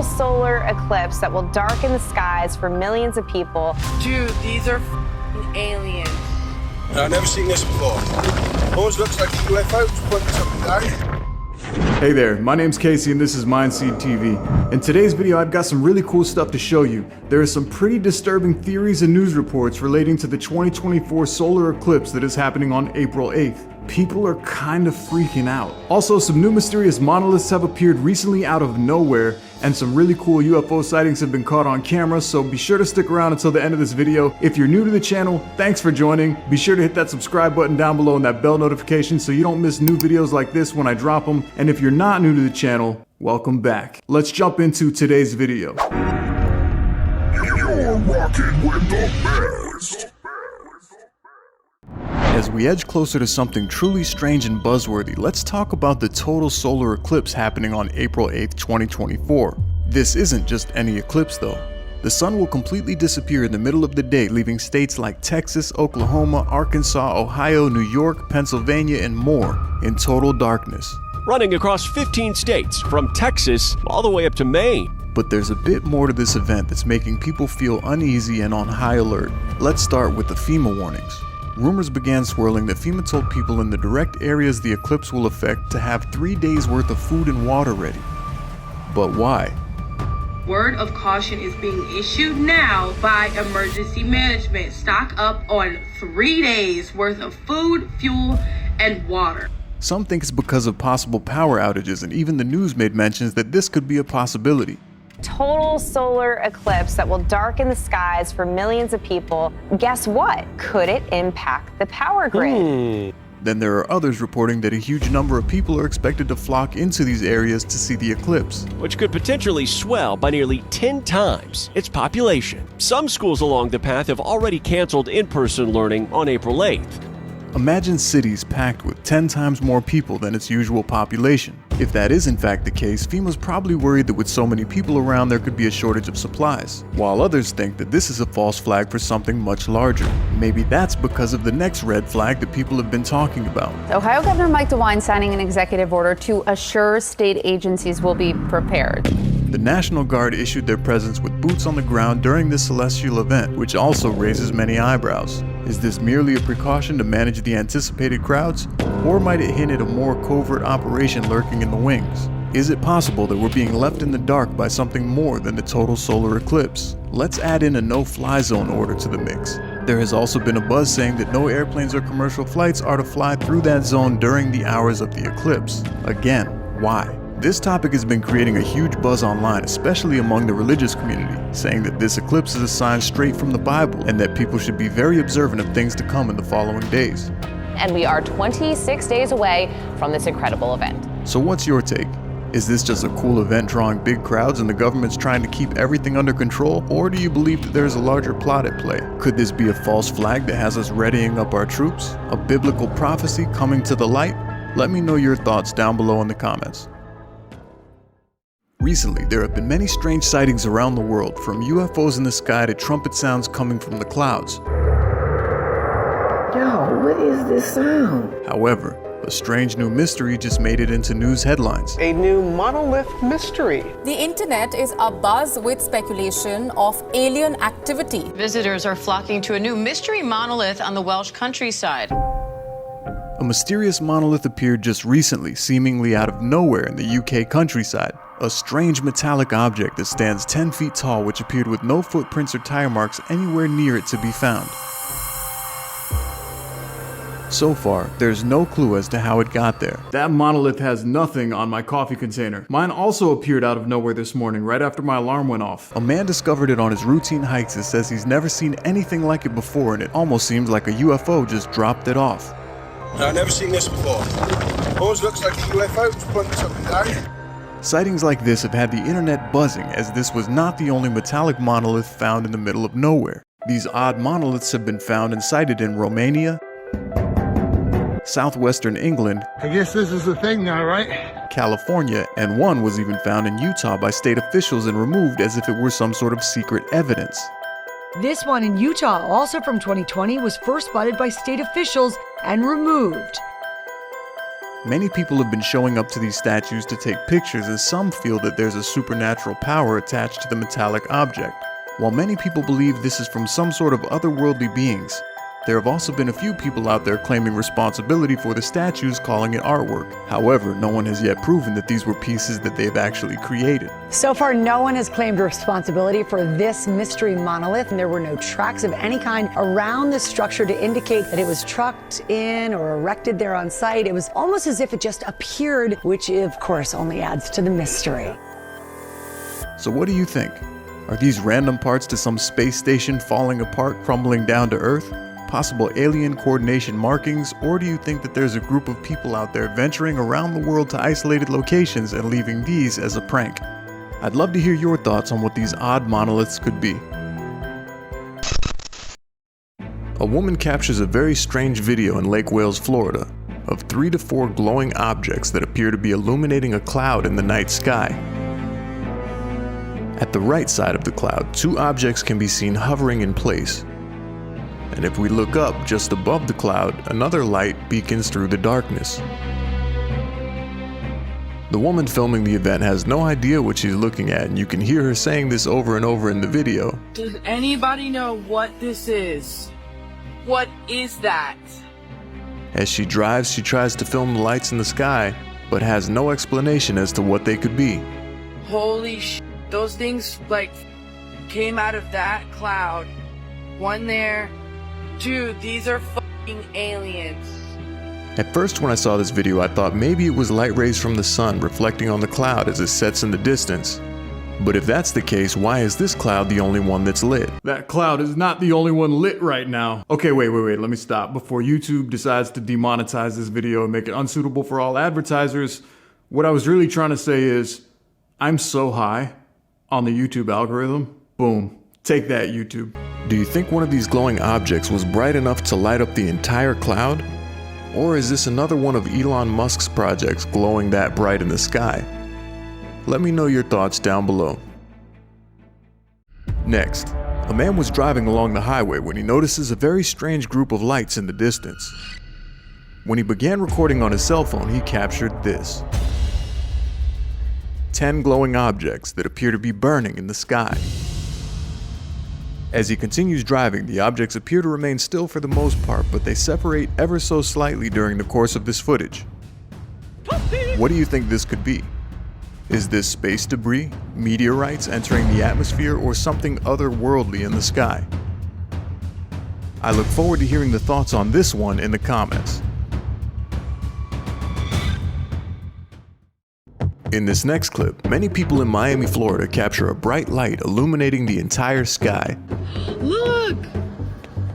solar eclipse that will darken the skies for millions of people. Dude, these are f***ing aliens. I've never seen this before. Almost looks like a UFO just pointing something down. Hey there, my name's Casey and this is MindSeed TV. In today's video, I've got some really cool stuff to show you. There are some pretty disturbing theories and news reports relating to the 2024 solar eclipse that is happening on April 8th. People are kind of freaking out. Also, some new mysterious monoliths have appeared recently out of nowhere, and some really cool UFO sightings have been caught on camera, so be sure to stick around until the end of this video. If you're new to the channel, thanks for joining. Be sure to hit that subscribe button down below and that bell notification so you don't miss new videos like this when I drop them. And if you're not new to the channel, welcome back. Let's jump into today's video. You're rocking with the best. As we edge closer to something truly strange and buzzworthy, let's talk about the total solar eclipse happening on April 8th, 2024. This isn't just any eclipse though. The sun will completely disappear in the middle of the day, leaving states like Texas, Oklahoma, Arkansas, Ohio, New York, Pennsylvania, and more in total darkness. Running across 15 states, from Texas all the way up to Maine. But there's a bit more to this event that's making people feel uneasy and on high alert. Let's start with the FEMA warnings. Rumors began swirling that FEMA told people in the direct areas the eclipse will affect to have 3 days worth of food and water ready. But why? Word of caution is being issued now by emergency management. Stock up on 3 days worth of food, fuel, and water. Some think it's because of possible power outages, and even the news made mentions that this could be a possibility. Total solar eclipse that will darken the skies for millions of people. Guess what? Could it impact the power grid? Then there are others reporting that a huge number of people are expected to flock into these areas to see the eclipse, Which could potentially swell by nearly 10 times its population. Some schools along the path have already canceled in-person learning on April 8th. Imagine cities packed with 10 times more people than its usual population. If that is in fact the case, FEMA's probably worried that with so many people around there could be a shortage of supplies, while others think that this is a false flag for something much larger. Maybe that's because of the next red flag that people have been talking about. Ohio Governor Mike DeWine signing an executive order to assure state agencies will be prepared. The National Guard issued their presence with boots on the ground during this celestial event, which also raises many eyebrows. Is this merely a precaution to manage the anticipated crowds, or might it hint at a more covert operation lurking in the wings? Is it possible that we're being left in the dark by something more than the total solar eclipse? Let's add in a no-fly zone order to the mix. There has also been a buzz saying that no airplanes or commercial flights are to fly through that zone during the hours of the eclipse. Again, why? This topic has been creating a huge buzz online, especially among the religious community, saying that this eclipse is a sign straight from the Bible and that people should be very observant of things to come in the following days. And we are 26 days away from this incredible event. So what's your take? Is this just a cool event drawing big crowds and the government's trying to keep everything under control? Or do you believe that there's a larger plot at play? Could this be a false flag that has us readying up our troops? A biblical prophecy coming to the light? Let me know your thoughts down below in the comments. Recently, there have been many strange sightings around the world, from UFOs in the sky to trumpet sounds coming from the clouds. Yo, what is this sound? However, a strange new mystery just made it into news headlines. A new monolith mystery. The internet is abuzz with speculation of alien activity. Visitors are flocking to a new mystery monolith on the Welsh countryside. A mysterious monolith appeared just recently, seemingly out of nowhere in the UK countryside. A strange metallic object that stands 10 feet tall, which appeared with no footprints or tire marks anywhere near it to be found. So far, there's no clue as to how it got there. That monolith has nothing on my coffee container. Mine also appeared out of nowhere this morning, right after my alarm went off. A man discovered it on his routine hikes and says he's never seen anything like it before, and it almost seems like a UFO just dropped it off. I've never seen this before. Almost looks like a UFO just pointing something down. Sightings like this have had the internet buzzing, as this was not the only metallic monolith found in the middle of nowhere. These odd monoliths have been found and sighted in Romania, southwestern England, I guess this is the thing now, right? California, and one was even found in Utah by state officials and removed as if it were some sort of secret evidence. This one in Utah, also from 2020, was first spotted by state officials and removed. Many people have been showing up to these statues to take pictures, as some feel that there's a supernatural power attached to the metallic object. While many people believe this is from some sort of otherworldly beings, there have also been a few people out there claiming responsibility for the statues, calling it artwork. However, no one has yet proven that these were pieces that they've actually created. So far, no one has claimed responsibility for this mystery monolith, and there were no tracks of any kind around the structure to indicate that it was trucked in or erected there on site. It was almost as if it just appeared, which of course only adds to the mystery. So what do you think? Are these random parts to some space station falling apart, crumbling down to Earth? Possible alien coordination markings, or do you think that there's a group of people out there venturing around the world to isolated locations and leaving these as a prank? I'd love to hear your thoughts on what these odd monoliths could be. A woman captures a very strange video in Lake Wales, Florida, of 3 to 4 glowing objects that appear to be illuminating a cloud in the night sky. At the right side of the cloud, 2 objects can be seen hovering in place. And if we look up just above the cloud, another light beacons through the darkness. The woman filming the event has no idea what she's looking at, and you can hear her saying this over and over in the video. Does anybody know what this is? What is that? As she drives, she tries to film the lights in the sky, but has no explanation as to what they could be. Holy sh! Those things came out of that cloud. One there. Dude, these are fucking aliens. At first when I saw this video, I thought maybe it was light rays from the sun reflecting on the cloud as it sets in the distance. But if that's the case, why is this cloud the only one that's lit? That cloud is not the only one lit right now. Okay, wait, let me stop. Before YouTube decides to demonetize this video and make it unsuitable for all advertisers, what I was really trying to say is, I'm so high on the YouTube algorithm. Boom. Take that, YouTube. Do you think one of these glowing objects was bright enough to light up the entire cloud? Or is this another one of Elon Musk's projects glowing that bright in the sky? Let me know your thoughts down below. Next, a man was driving along the highway when he notices a very strange group of lights in the distance. When he began recording on his cell phone, he captured this. 10 glowing objects that appear to be burning in the sky. As he continues driving, the objects appear to remain still for the most part, but they separate ever so slightly during the course of this footage. What do you think this could be? Is this space debris, meteorites entering the atmosphere, or something otherworldly in the sky? I look forward to hearing the thoughts on this one in the comments. In this next clip, many people in Miami, Florida capture a bright light illuminating the entire sky. Look!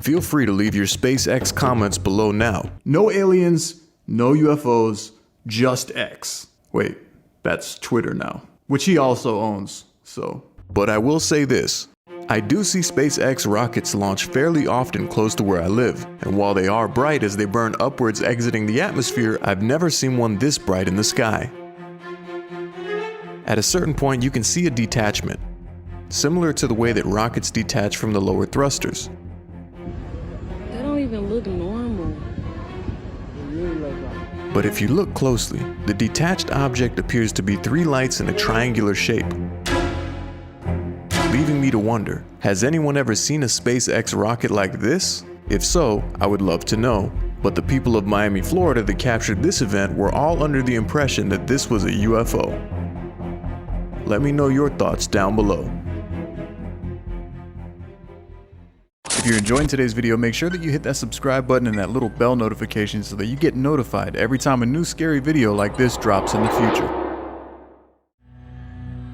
Feel free to leave your SpaceX comments below now. No aliens, no UFOs, just X. Wait, that's Twitter now, which he also owns, so. But I will say this. I do see SpaceX rockets launch fairly often close to where I live, and while they are bright as they burn upwards exiting the atmosphere, I've never seen one this bright in the sky. At a certain point, you can see a detachment, similar to the way that rockets detach from the lower thrusters. That don't even look normal. But if you look closely, the detached object appears to be 3 lights in a triangular shape. Leaving me to wonder, has anyone ever seen a SpaceX rocket like this? If so, I would love to know. But the people of Miami, Florida that captured this event were all under the impression that this was a UFO. Let me know your thoughts down below. If you're enjoying today's video, make sure that you hit that subscribe button and that little bell notification so that you get notified every time a new scary video like this drops in the future.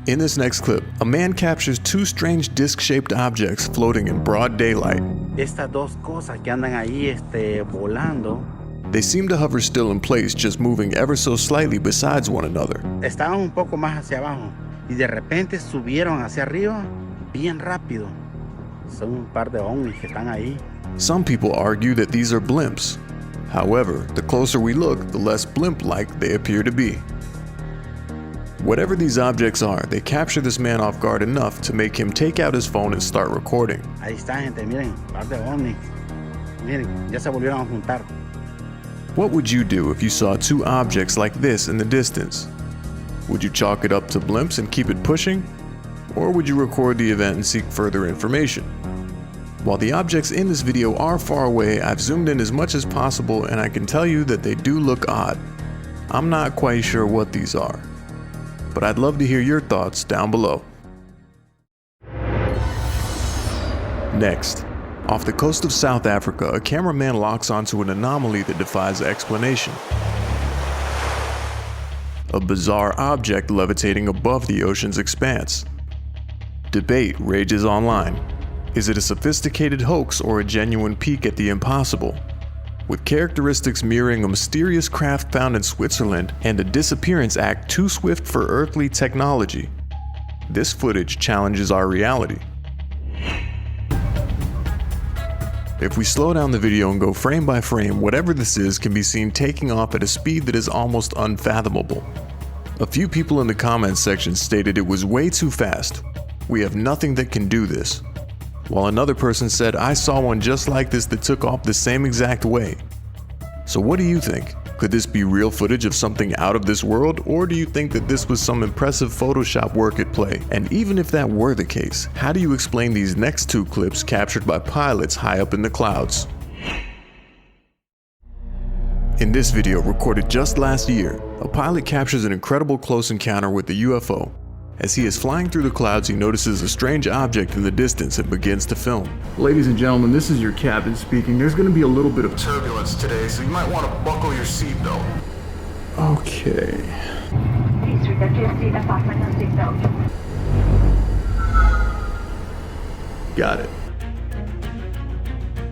In this next clip, a man captures 2 strange disc-shaped objects floating in broad daylight. Estas dos cosas que andan ahí volando. They seem to hover still in place, just moving ever so slightly besides one another. Estaban un poco más hacia abajo y de repente subieron hacia arriba bien rápido. Son un par de ovnis que están ahí. Some people argue that these are blimps. However, the closer we look, the less blimp-like they appear to be. Whatever these objects are, they capture this man off guard enough to make him take out his phone and start recording. Ahí está, gente, miren, par de ovnis. Miren, ya se volvieron a juntar. What would you do if you saw two objects like this in the distance? Would you chalk it up to blimps and keep it pushing? Or would you record the event and seek further information? While the objects in this video are far away, I've zoomed in as much as possible and I can tell you that they do look odd. I'm not quite sure what these are, but I'd love to hear your thoughts down below. Next, off the coast of South Africa, a cameraman locks onto an anomaly that defies explanation. A bizarre object levitating above the ocean's expanse. Debate rages online. Is it a sophisticated hoax or a genuine peek at the impossible? With characteristics mirroring a mysterious craft found in Switzerland and a disappearance act too swift for earthly technology, this footage challenges our reality. If we slow down the video and go frame by frame, whatever this is can be seen taking off at a speed that is almost unfathomable. A few people in the comments section stated it was way too fast. We have nothing that can do this. While another person said, I saw one just like this that took off the same exact way. So what do you think? Could this be real footage of something out of this world, or do you think that this was some impressive Photoshop work at play? And even if that were the case, how do you explain these next two clips captured by pilots high up in the clouds? In this video, recorded just last year, a pilot captures an incredible close encounter with the UFO. As he is flying through the clouds, he notices a strange object in the distance and begins to film. Ladies and gentlemen, this is your captain speaking. There's going to be a little bit of turbulence today, so you might want to buckle your seatbelt. Okay. Please return to your seat and fasten your seatbelt. Got it.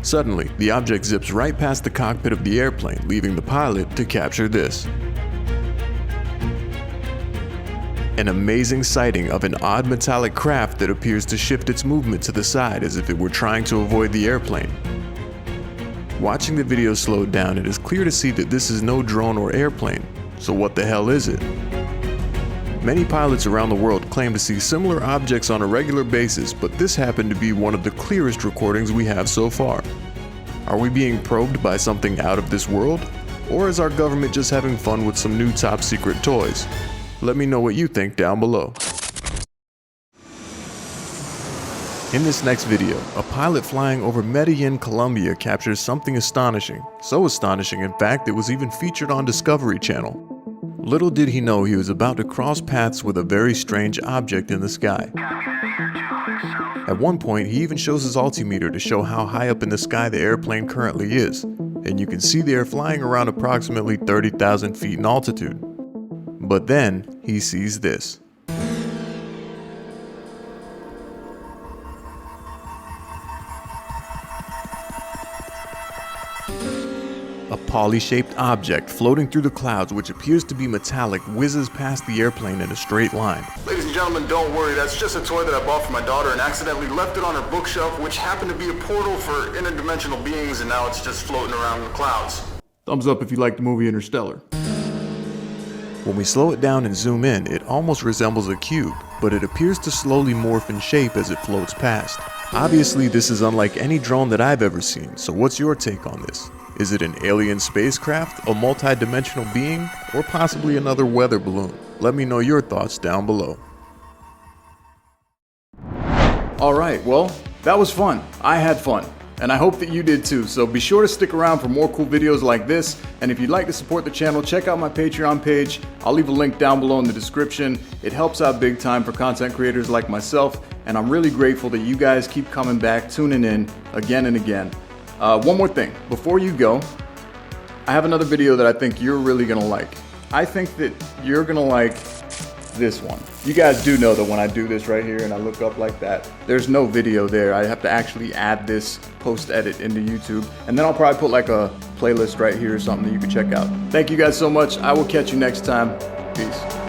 Suddenly, the object zips right past the cockpit of the airplane, leaving the pilot to capture this. An amazing sighting of an odd metallic craft that appears to shift its movement to the side as if it were trying to avoid the airplane. Watching the video slowed down, it is clear to see that this is no drone or airplane, so what the hell is it? Many pilots around the world claim to see similar objects on a regular basis, but this happened to be one of the clearest recordings we have so far. Are we being probed by something out of this world? Or is our government just having fun with some new top secret toys? Let me know what you think down below. In this next video, a pilot flying over Medellin, Colombia captures something astonishing. So astonishing, in fact, it was even featured on Discovery Channel. Little did he know he was about to cross paths with a very strange object in the sky. At one point, he even shows his altimeter to show how high up in the sky the airplane currently is, and you can see they are flying around approximately 30,000 feet in altitude. But then, he sees this. A poly-shaped object floating through the clouds, which appears to be metallic, whizzes past the airplane in a straight line. Ladies and gentlemen, don't worry, that's just a toy that I bought for my daughter and accidentally left it on her bookshelf, which happened to be a portal for interdimensional beings, and now it's just floating around in the clouds. Thumbs up if you like the movie Interstellar. When we slow it down and zoom in, it almost resembles a cube, but it appears to slowly morph in shape as it floats past. Obviously, this is unlike any drone that I've ever seen, so what's your take on this? Is it an alien spacecraft, a multi-dimensional being, or possibly another weather balloon? Let me know your thoughts down below. Alright, well, that was fun. I had fun. And I hope that you did too, so be sure to stick around for more cool videos like this, and if you'd like to support the channel, check out my Patreon page. I'll leave a link down below in the description. It helps out big time for content creators like myself, and I'm really grateful that you guys keep coming back, tuning in again and again. One more thing, before you go, I have another video that I think you're really gonna like. I think that you're gonna like this one. You guys do know that when I do this right here and I look up like that, there's no video there. I have to actually add this post-edit into YouTube, and then I'll probably put like a playlist right here or something that you can check out. Thank you guys so much. I will catch you next time. Peace.